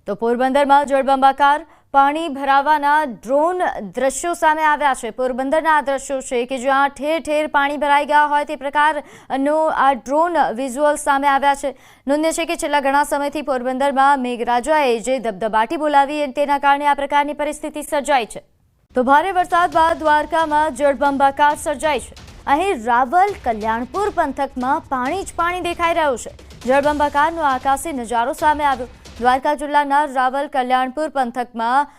તો પોરબંદરમાં જળબંબાકાર પાણી ભરાવાના ડ્રોન દ્રશ્યો સામે આવ્યા છે। પોરબંદરના આ દ્રશ્યો છે કે જ્યાં ઠેર ઠેર પાણી ભરાઈ ગયા હોય તે પ્રકારનો આ ડ્રોન વિઝ્યુઅલ સામે આવ્યા છે। નોંધનીય છે કે છેલ્લા ઘણા સમયથી પોરબંદરમાં મેઘરાજાએ જે દબદબાટી બોલાવી તેના કારણે આ પ્રકારની પરિસ્થિતિ સર્જાઈ છે। તો ભારે વરસાદ બાદ દ્વારકામાં જળબંબાકાર સર્જાઈ છે। અહીં રાવલ કલ્યાણપુર પંથકમાં પાણી જ પાણી દેખાઈ રહ્યું છે। જળબંબાકારનો આકાશી નજારો સામે આવ્યો। દ્વારકા જિલ્લાના રાવલ કલ્યાણપુર પંથકમાં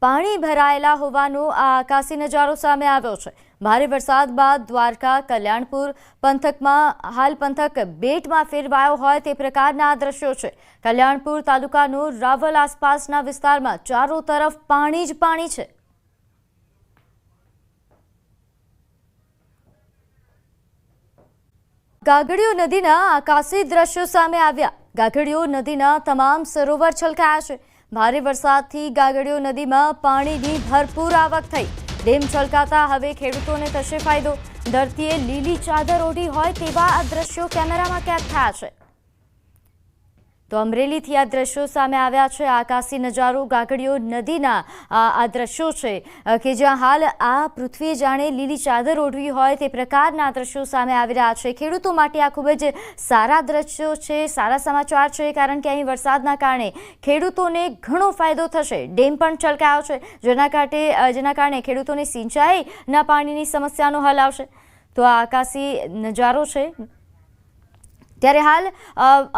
પાણી ભરાયેલા હોવાનો આ આકાશી નજારો સામે આવ્યો છે। ભારે વરસાદ બાદ દ્વારકા કલ્યાણપુર પંથકમાં હાલ પંથક બેટમાં ફેરવાયો હોય તે પ્રકારના આ દ્રશ્યો છે। કલ્યાણપુર તાલુકાનું રાવલ આસપાસના વિસ્તારમાં ચારો તરફ પાણી જ પાણી છે। ગાગડીયો નદીના આકાશી દ્રશ્યો સામે આવ્યા। ગાગડીયો નદીના તમામ સરોવર છલકાયા છે। ભારે વરસાદથી ગાગડીયો નદીમાં પાણીની ભરપૂર આવક થઈ। ડેમ છલકાતા હવે ખેડૂતોને થશે ફાયદો। ધરતીએ લીલી ચાદર ઓઢી હોય તેવા આ દ્રશ્યો કેમેરામાં કેદ થયા છે। તો અમરેલીથી આ દ્રશ્યો સામે આવ્યા છે। આકાશી નજારો ગાગડીયો નદીના આ દ્રશ્યો છે કે જ્યાં હાલ આ પૃથ્વીએ જાણે લીલી ચાદર ઓઢવી હોય તે પ્રકારના દ્રશ્યો સામે આવી રહ્યા છે। ખેડૂતો માટે આ ખૂબ જ સારા દ્રશ્યો છે, સારા સમાચાર છે, કારણ કે અહીં વરસાદના કારણે ખેડૂતોને ઘણો ફાયદો થશે। ડેમ પણ છલકાયો છે જેના કારણે ખેડૂતોને સિંચાઈના પાણીની સમસ્યાનો હલ આવશે। તો આ આકાશી નજારો છે। ત્યારે હાલ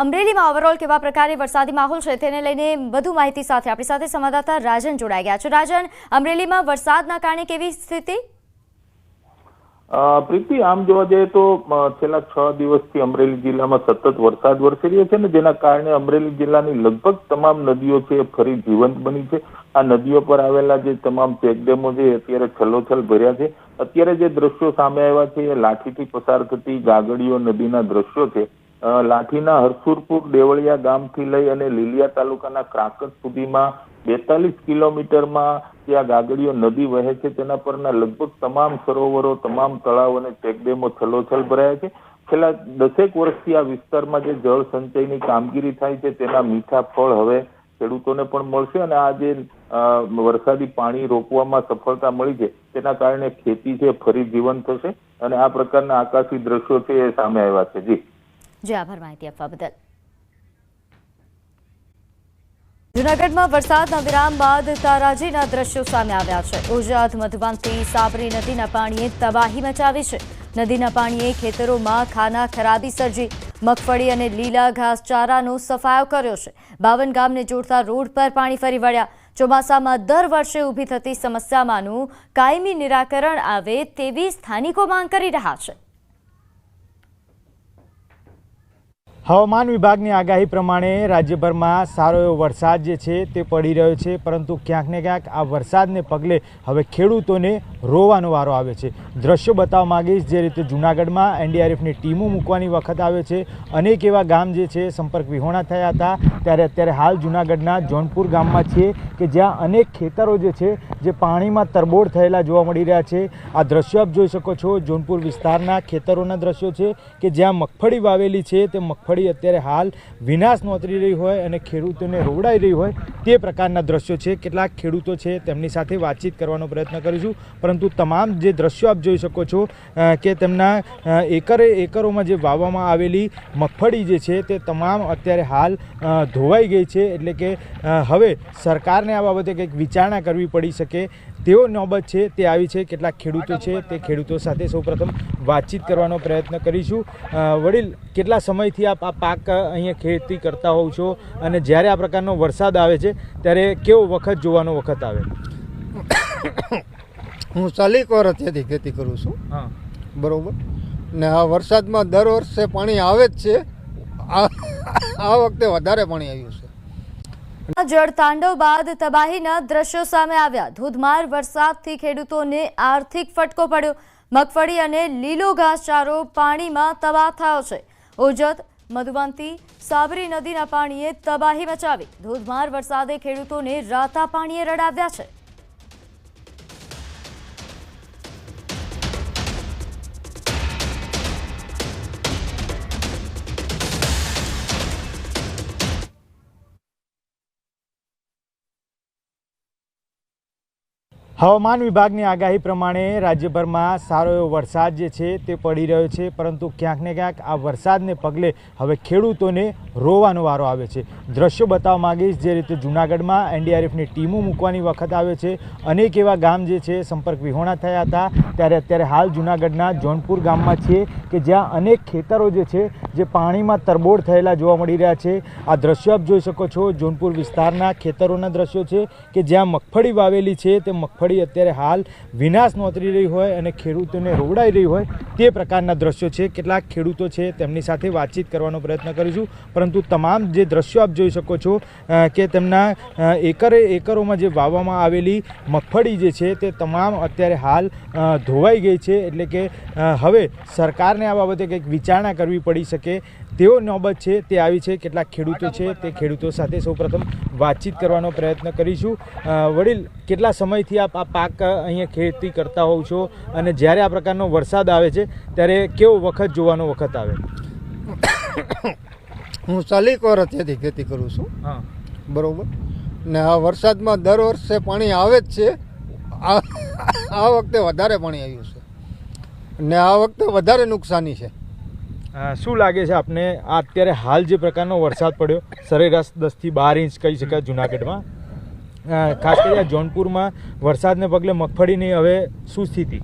અમરેલીમાં ઓવરઓલ કેવા પ્રકારે વરસાદી માહોલ છે તેને લઈને વધુ માહિતી સાથે આપણી સાથે સંવાદદાતા રાજન જોડાઈ ગયા છે। રાજન, અમરેલીમાં વરસાદના કારણે કેવી સ્થિતિ? પ્રીતિ, આમ જોવા જઈએ તો છેલ્લા 6 દિવસથી અમરેલી જિલ્લામાં સતત વરસાદ વરસી રહ્યો છે ને જેના કારણે અમરેલી જિલ્લાની લગભગ તમામ નદીઓ છે ફરી જીવંત બની છે। આ નદીઓ પર આવેલા જે તમામ ચેકડેમો છે અત્યારે છલોછલ ભર્યા છે। અત્યારે જે દ્રશ્યો સામે આવ્યા છે એ લાઠીથી પસાર થતી ગાગડીયો નદીના દ્રશ્યો છે। લાઠીના હરસુરપુર દેવળિયા ગામથી લઈ અને લીલિયા તાલુકાના ક્રાકત સુધીમાં 42 કિલોમીટરમાં જે આ ગાગડીયો નદી વહે છે તેના પરના લગભગ તમામ સરોવરો, તમામ તળાવ અને ચેકડેમો છલોછલ ભરાયા છે। છેલ્લા 10 વર્ષથી આ વિસ્તારમાં જે જળ સંચયની કામગીરી થાય છે તેના મીઠા ફળ હવે ખેડૂતોને પણ મળશે અને આ જે વરસાદી પાણી રોકવામાં સફળતા મળી છે તેના કારણે ખેતી છે ફરી જીવંત થશે અને આ પ્રકારના આકાશી દ્રશ્યો છે એ સામે આવ્યા છે। જી આભાર માહિતી આપવા બદલ। જૂનાગઢમાં વરસાદના વિરામ બાદ તારાજીના દ્રશ્યો સામે આવ્યા છે। ઉજ્જૈન મધુવંતી સાબરી નદીના પાણીએ તબાહી મચાવી છે। નદીના પાણીએ ખેતરોમાં ખાના ખરાબી સર્જી, મગફળી અને લીલા ઘાસચારાનો સફાયો કર્યો છે। 52 ગામને જોડતા રોડ પર પાણી ફરી વળ્યા। ચોમાસામાં દર વર્ષે ઊભી થતી સમસ્યામાંનું કાયમી નિરાકરણ આવે તેવી સ્થાનિકો માંગ કરી રહ્યા છે। હવામાન વિભાગની આગાહી પ્રમાણે રાજ્યભરમાં સારો એવો વરસાદ જે છે તે પડી રહ્યો છે, પરંતુ ક્યાંક ને ક્યાંક આ વરસાદને પગલે હવે ખેડૂતોને રોવાનો વારો આવે છે। દ્રશ્યો બતાવવા માંગીશ જે રીતે જૂનાગઢમાં એનડીઆરએફની ટીમો મૂકવાની વખત આવે છે। અનેક એવા ગામ જે છે સંપર્ક વિહોણા થયા હતા, ત્યારે અત્યારે હાલ જૂનાગઢના જોનપુર ગામમાં છીએ કે જ્યાં અનેક ખેતરો જે છે જે પાણીમાં તરબોળ થયેલા જોવા મળી રહ્યા છે। આ દ્રશ્યો આપ જોઈ શકો છો, જોનપુર વિસ્તારના ખેતરોના દ્રશ્યો છે કે જ્યાં મગફળી વાવેલી છે તે મગફળી અત્યારે હાલ વિનાશ નોતરી રહી હોય અને ખેડૂતોને રોવડાઈ રહી હોય તે પ્રકારના દ્રશ્યો છે। કેટલાક ખેડૂતો છે તેમની સાથે વાતચીત કરવાનો પ્રયત્ન કરીશું, પરંતુ તમામ જે દ્રશ્યો આપ જોઈ શકો છો કે તેમના એકરોમાં જે વાવવામાં આવેલી મગફળી જે છે તે તમામ અત્યારે હાલ ધોવાઈ ગઈ છે। એટલે કે હવે સરકારને આ બાબતે કંઈક વિચારણા કરવી પડી શકે તેવો નોબત છે તે આવી છે। કેટલાક ખેડૂતો છે તે ખેડૂતો સાથે સૌપ્રથમ વાતચીત કરવાનો પ્રયત્ન કરીશું। વડીલ, કેટલા સમયથી આપ આ પાક અહીંયા ખેતી કરતા હોવ છો અને જ્યારે આ પ્રકારનો વરસાદ આવે છે ત્યારે કેવો વખત જોવાનો વખત આવે? હું 40 વર્ષથી ખેતી કરું છું। હા, બરોબર ને આ વરસાદમાં દર વર્ષે પાણી આવે જ છે। આ વખતે વધારે પાણી આવ્યું છે। જળતાંડવ બાદ તબાહીના દ્રશ્યો સામે આવ્યા। ધોધમાર વરસાદથી ખેડૂતોને આર્થિક ફટકો પડ્યો। મગફળી અને લીલો ઘાસચારો પાણીમાં તબાહ થયો છે। ઉજ્જૈન મધુવંતી સાબરી નદીના પાણીએ તબાહી મચાવી। ધોધમાર વરસાદે ખેડૂતોને રાતા પાણીએ રડાવ્યા છે। હવામાન વિભાગની આગાહી પ્રમાણે રાજ્યભરમાં સારો એવો વરસાદ જે છે તે પડી રહ્યો છે, પરંતુ ક્યાંક ને ક્યાંક આ વરસાદને પગલે હવે ખેડૂતોને રોવાનો વારો આવે છે. દ્રશ્યો બતાવવા માગીશ જે રીતે જૂનાગઢમાં એનડીઆરએફની ટીમો મૂકવાની વખત આવે છે. અનેક એવા ગામ જે છે સંપર્ક વિહોણા થયા હતા, ત્યારે અત્યારે હાલ જૂનાગઢના જોનપુર ગામમાં છીએ કે જ્યાં અનેક ખેતરો જે છે જે પાણીમાં તરબોળ થયેલા જોવા મળી રહ્યા છે. આ દ્રશ્યો આપ જોઈ શકો છો, જોનપુર વિસ્તારના ખેતરોના દ્રશ્યો છે કે જ્યાં મગફળી વાવેલી છે તે મગફળી અત્યારે હાલ વિનાશ નોતરી રહી હોય અને ખેડૂતોને રોવડાઈ રહી હોય તે પ્રકારના દ્રશ્યો છે. કેટલાક ખેડૂતો છે તેમની સાથે વાતચીત કરવાનો પ્રયત્ન કરીશું, પરંતુ તમામ જે દ્રશ્યો આપ જોઈ શકો છો કે તેમના એકરોમાં જે વાવવામાં આવેલી મગફળી જે છે તે તમામ અત્યારે હાલ ધોવાઈ ગઈ છે. એટલે કે હવે સરકારને આ બાબતે કંઈક વિચારણા કરવી પડી શકે તેવો નોબત છે તે આવી છે. કેટલાક ખેડૂતો છે તે ખેડૂતો સાથે સૌપ્રથમ વાતચીત કરવાનો પ્રયત્ન કરીશું. વડીલ, કેટલા સમયથી આપ આ પાક અહીંયા ખેતી કરતા હોવ છો અને જ્યારે આ પ્રકારનો વરસાદ આવે છે ત્યારે કેવો વખત જોવાનો વખત આવે? હું 40 વર્ષથી ખેતી કરું છું. હા, બરોબર. ને આ વરસાદમાં દર વર્ષે પાણી આવે જ છે. આ વખતે વધારે પાણી આવ્યું છે ને આ વખતે વધારે નુકસાની છે. શું લાગે છે આપને આ અત્યારે હાલ જે પ્રકારનો વરસાદ પડ્યો, સરેરાશ 10 થી 12 ઇંચ કહી શકાય જૂનાગઢમાં, ખાસ કરી જોનપુરમાં વરસાદને પગલે મગફળીની હવે શું સ્થિતિ?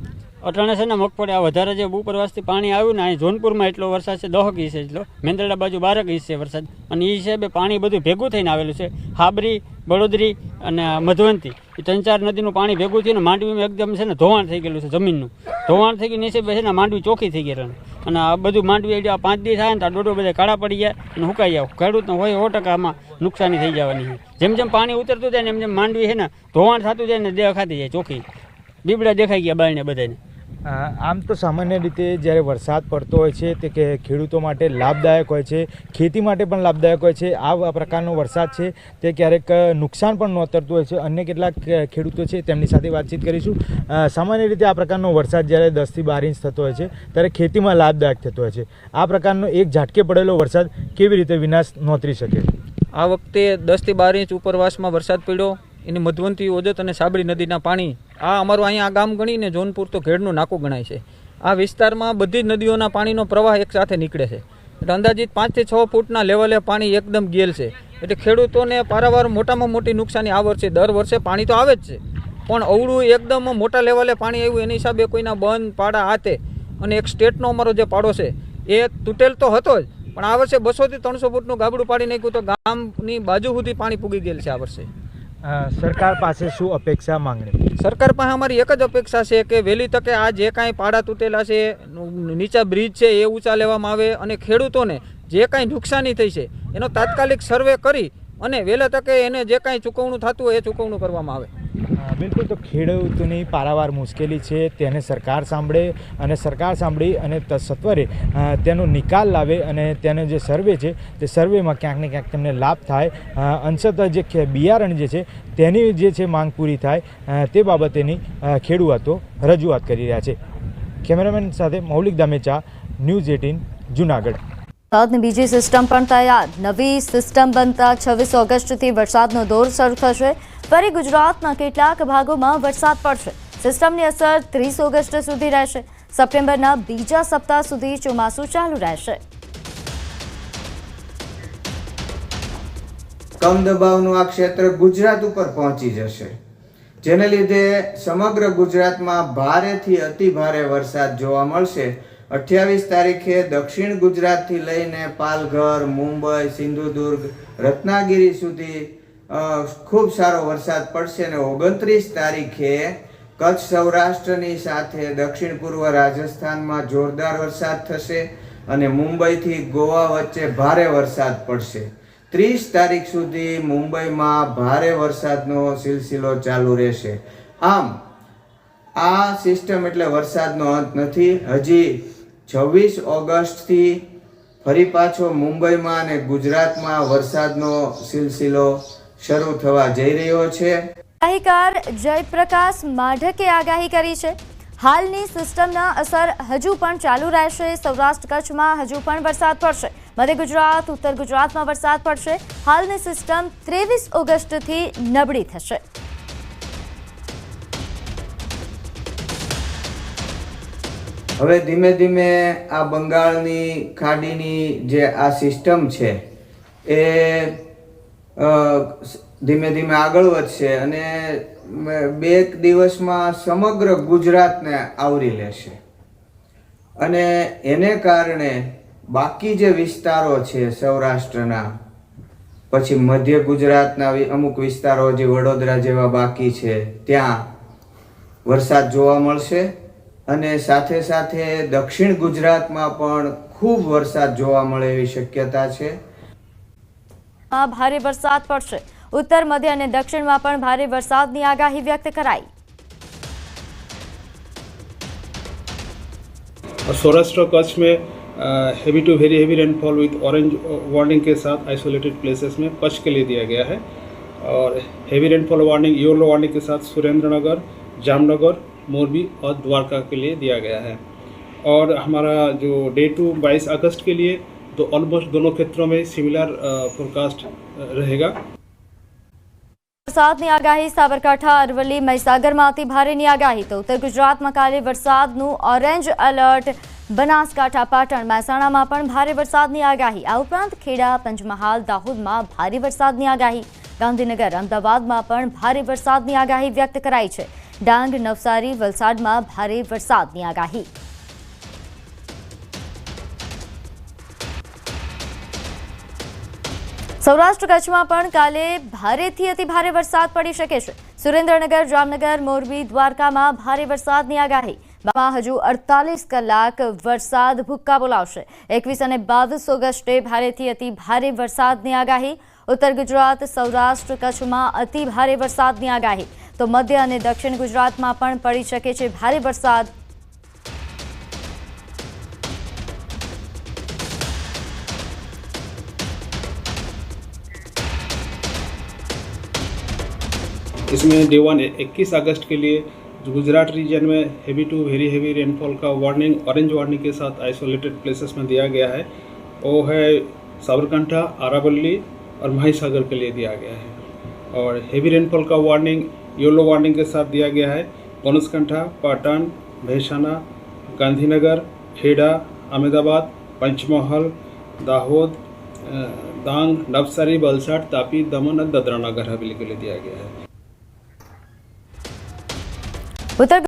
અટાણે છે ને મગફળી આ વધારે જે ઉપરવાસથી પાણી આવ્યું ને અહીં જોનપુરમાં એટલો વરસાદ છે 10 ઇંચ એટલો, મેંદરડા બાજુ 12 ઇંચ છે વરસાદ, અને એ હિસાબે પાણી બધું ભેગું થઈને આવેલું છે. હાબરી, બળોદરી અને મધવંતી એ 3-4 નદીનું પાણી ભેગું થયું ને માંડવીમાં એકદમ છે ને ધોવાણ થઈ ગયેલું છે. જમીનનું ધોવાણ થઈ ગયું હિસાબે છે ને માંડવી ચોખ્ખી થઈ ગઈ અને આ બધું માંડવી 5 દિવસ થાય ને તો ડોડો બધા કાળા પડી ગયા અને સુકાઈ જાય. ખેડૂતને હોય 100% આમાં નુકસાની થઈ જવાની છે. જેમ જેમ પાણી ઉતરતું જાય ને એમ જેમ માંડવી છે ને ધોવાણ થતું જાય ને દેહ ખાતી જાય ચોખ્ખી, બીબડા દેખાઈ ગયા બાળને બધાને. આમ તો સામાન્ય રીતે જ્યારે વરસાદ પડતો હોય છે તે કે ખેડૂતો માટે લાભદાયક હોય છે, ખેતી માટે પણ લાભદાયક હોય છે. આ પ્રકારનો વરસાદ છે તે ક્યારેક નુકસાન પણ નોતરતું હોય છે. અન્ય કેટલાક ખેડૂતો છે તેમની સાથે વાતચીત કરીશું. સામાન્ય રીતે આ પ્રકારનો વરસાદ જ્યારે 10 થી 12 ઇંચ થતો હોય છે ત્યારે ખેતીમાં લાભદાયક થતો હોય છે. આ પ્રકારનો એક ઝાટકે પડેલો વરસાદ કેવી રીતે વિનાશ નોતરી શકે? આ વખતે 10 થી 12 ઇંચ ઉપરવાસમાં વરસાદ પડ્યો. એની મધવંતી, ઓજત અને સાબરી નદીના પાણી, આ અમારું અહીંયા આ ગામ ગણીને જોનપુર તો ઘેડનું નાકું ગણાય છે. આ વિસ્તારમાં બધી જ નદીઓના પાણીનો પ્રવાહ એકસાથે નીકળે છે. એટલે અંદાજિત 5 થી 6 ફૂટના લેવલે પાણી એકદમ ગેલ છે. એટલે ખેડૂતોને પારાવાર મોટામાં મોટી નુકસાની આ વર્ષે. દર વર્ષે પાણી તો આવે જ છે, પણ અવળું એકદમ મોટા લેવલે પાણી આવ્યું એની હિસાબે કોઈના બંધ પાડા હાથે. અને એક સ્ટેટનો અમારો જે પાડો છે એ તૂટેલ તો હતો જ, પણ આ વર્ષે 200 થી 300 ફૂટનું ગાબડું પાડી નાખ્યું તો ગામની બાજુ સુધી પાણી પૂગી ગયેલ છે. આ વર્ષે સરકાર પાસે શું અપેક્ષા, માંગણી? સરકાર પાસે અમારી એક જ અપેક્ષા છે કે વહેલી તકે આ જે કાંઈ પાડા તૂટેલા છે, નીચા બ્રિજ છે એ ઊંચા લેવામાં આવે અને ખેડૂતોને જે કાંઈ નુકસાની થઈ છે એનો તાત્કાલિક સર્વે કરી અને વહેલા તકે એને જે કાંઈ ચૂકવણું થતું હોય એ ચૂકવણું કરવામાં આવે. બિલકુલ. તો ખેડૂતોની પારાવાર મુશ્કેલી છે તેને સરકાર સાંભળે અને સરકાર સાંભળી અને સત્વરે તેનો નિકાલ લાવે અને તેનો જે સર્વે છે તે સર્વેમાં ક્યાંક ને ક્યાંક તેમને લાભ થાય. અંશતઃ જે બિયારણ જે છે તેની જે છે માંગ પૂરી થાય તે બાબતેની ખેડૂતો રજૂઆત કરી રહ્યા છે. કેમેરામેન સાથે મૌલિક દામેચા, ન્યૂઝ 18 જૂનાગઢ. વરસાદની બીજી સિસ્ટમ પણ તૈયાર. નવી સિસ્ટમ બનતા 26 ઓગસ્ટથી વરસાદનો દોર શરૂ થશે. ફરી ગુજરાતના કેટલાક ભાગોમાં વરસાદ પડશે. સિસ્ટમની અસર 30 ઓગસ્ટ સુધી રહેશે. સપ્ટેમ્બરના બીજા સપ્તાહ સુધી ચોમાસું ચાલુ રહેશે. કમ દબાવનું આ ક્ષેત્ર ગુજરાત ઉપર પહોંચી જશે, જેને લીધે સમગ્ર ગુજરાતમાં ભારેથી અતિ ભારે વરસાદ જોવા મળશે. 28 તારીખે દક્ષિણ ગુજરાતથી લઈને પાલઘર, મુંબઈ, સિંધુદુર્ગ, રત્નાગીરી સુધી ખૂબ સારો વરસાદ પડશે અને 29 તારીખે કચ્છ સૌરાષ્ટ્રની સાથે દક્ષિણ પૂર્વ રાજસ્થાનમાં જોરદાર વરસાદ થશે અને મુંબઈથી ગોવા વચ્ચે ભારે વરસાદ પડશે. 30 તારીખ સુધી મુંબઈમાં ભારે વરસાદનો સિલસિલો ચાલુ રહેશે. આમ આ સિસ્ટમ એટલે વરસાદનો અંત નથી. હજી 26 ઓગસ્ટથી ફરી પાછો મુંબઈમાં અને ગુજરાતમાં વરસાદનો સિલસિલો શરૂ થવા જઈ રહ્યો છે. આગાહીકાર જયપ્રકાશ માઢકે આગાહી કરી છે. હાલની સિસ્ટમના અસર હજુ પણ ચાલુ રહેશે. સૌરાષ્ટ્ર કચ્છમાં હજુ પણ વરસાદ પડશે. મધ્ય ગુજરાત, ઉત્તર ગુજરાતમાં વરસાદ પડશે. હાલની સિસ્ટમ 23 ઓગસ્ટથી નબળી થશે. હવે ધીમે ધીમે આ બંગાળની ખાડીની જે આ સિસ્ટમ છે એ ધીમે ધીમે આગળ વધશે અને 2 દિવસમાં સમગ્ર ગુજરાતને આવરી લેશે અને એને કારણે બાકી જે વિસ્તારો છે સૌરાષ્ટ્રના, પછી મધ્ય ગુજરાતના અમુક વિસ્તારો જે વડોદરા જેવા બાકી છે ત્યાં વરસાદ જોવા મળશે અને સાથે સાથે દક્ષિણ ગુજરાતમાં પણ ખૂબ વરસાદ જોવા મળે એવી શક્યતા છે. ભારે વરસાદ પડશે. ઉત્તર, મધ્ય અને દક્ષિણમાં પણ ભારે વરસાદની આગાહી વ્યક્ત કરાઈ. सौराष्ट्र कच्छ में heavy to very heavy rainfall with orange warning के साथ आइसोलेटेड प्लेसेस में कच्छ के लिए दिया गया है और heavy rainfall warning yellow warning के साथ सुरेंद्रनगर, जामनगर, मोरबी और द्वारका के लिए दिया गया है. और हमारा जो डे टू 22 अगस्त के लिए तो ऑलमोस्ट दोनों क्षेत्रों में सिमिलर फोरकास्ट रहेगा. વરસાદની આગાહી. સાબરકાંઠા, અરવલ્લી, મહીસાગરમાં અતિ ભારેની આગાહી. તો ઉત્તર ગુજરાતમાં કાલે વરસાદનું ઓરેન્જ એલર્ટ. બનાસકાંઠા, પાટણ, મહેસાણામાં પણ ભારે વરસાદની આગાહી. આ ઉપરાંત ખેડા, પંચમહાલ, દાહોદમાં ભારે વરસાદની આગાહી. ગાંધીનગર, અમદાવાદમાં પણ ભારે વરસાદની આગાહી વ્યક્ત કરાઈ છે. ડાંગ, નવસારી, વલસાડમાં ભારે વરસાદની આગાહી. સૌરાષ્ટ્ર કચ્છમાં પણ કાલે ભારેથી અતિ ભારે વરસાદ પડી શકે છે. સુરેન્દ્રનગર, જામનગર, મોરબી, દ્વારકામાં ભારે વરસાદની આગાહી. હજુ 48 કલાક વરસાદ ભૂક્કા બોલાવશે. 21 અને 22 ઓગસ્ટે ભારેથી અતિ ભારે વરસાદની આગાહી. ઉત્તર ગુજરાત, સૌરાષ્ટ્ર કચ્છમાં અતિ ભારે વરસાદની આગાહી. તો મધ્ય અને દક્ષિણ ગુજરાતમાં પણ પડી શકે છે ભારે વરસાદ. इसमें डे 1 21 अगस्त के लिए गुजरात रीजन में heavy to very heavy rainfall का वार्निंग ऑरेंज वार्निंग के साथ आइसोलेटेड प्लेसेस में दिया गया है. वो है साबरकांठा, अरावली और महीसागर के लिए दिया गया है. और हेवी रेनफॉल का वार्निंग येलो वार्निंग के साथ दिया गया है बनासकांठा, पाटन, महेसाणा, गांधीनगर, खेड़ा, अहमदाबाद, पंचमहाल, दाहोद, डांग, नवसारी, वलसाड, तापी, दमन और दादरा नगर हवेली के लिए दिया गया है. ઉત્તર